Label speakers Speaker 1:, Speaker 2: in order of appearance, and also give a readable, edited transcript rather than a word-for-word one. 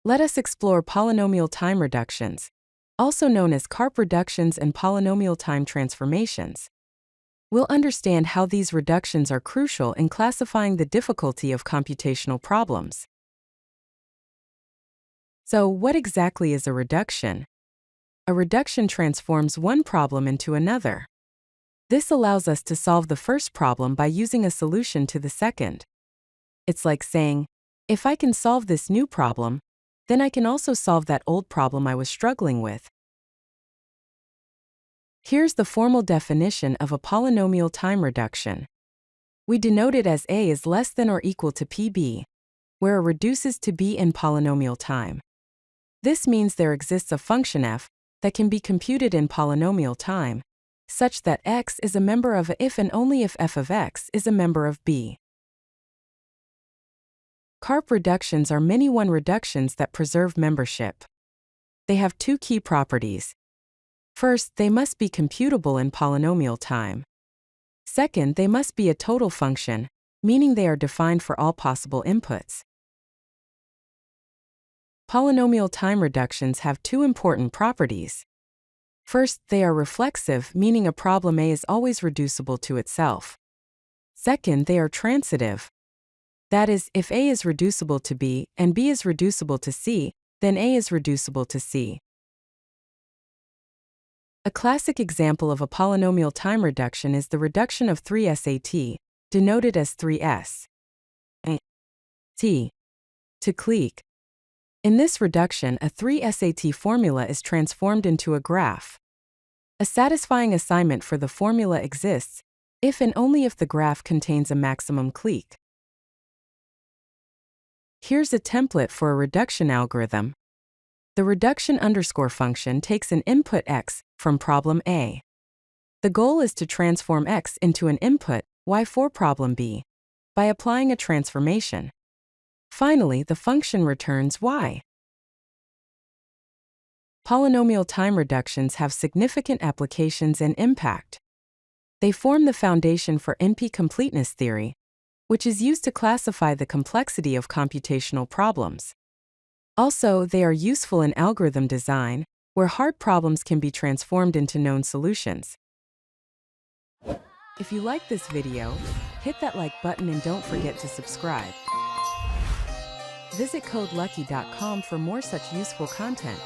Speaker 1: Let us explore polynomial time reductions, also known as Karp reductions and polynomial time transformations. We'll understand how these reductions are crucial in classifying the difficulty of computational problems. So, what exactly is a reduction? A reduction transforms one problem into another. This allows us to solve the first problem by using a solution to the second. It's like saying, if I can solve this new problem, then I can also solve that old problem I was struggling with. Here's the formal definition of a polynomial time reduction. We denote it as A is less than or equal to PB, where A reduces to B in polynomial time. This means there exists a function f that can be computed in polynomial time, such that x is a member of A if and only if f of x is a member of B. Karp reductions are many-one reductions that preserve membership. They have two key properties. First, they must be computable in polynomial time. Second, they must be a total function, meaning they are defined for all possible inputs. Polynomial time reductions have two important properties. First, they are reflexive, meaning a problem A is always reducible to itself. Second, they are transitive. That is, if A is reducible to B and B is reducible to C, then A is reducible to C. A classic example of a polynomial time reduction is the reduction of 3SAT, denoted as 3S T, to CLIQUE. In this reduction, a 3SAT formula is transformed into a graph. A satisfying assignment for the formula exists if and only if the graph contains a maximum clique. Here's a template for a reduction algorithm. The reduction underscore function takes an input x from problem A. The goal is to transform x into an input y for problem B by applying a transformation. Finally, the function returns y. Polynomial time reductions have significant applications and impact. They form the foundation for NP-Completeness theory, which is used to classify the complexity of computational problems. Also, they are useful in algorithm design, where hard problems can be transformed into known solutions. If you like this video, hit that like button and don't forget to subscribe. Visit CodeLucky.com for more such useful content.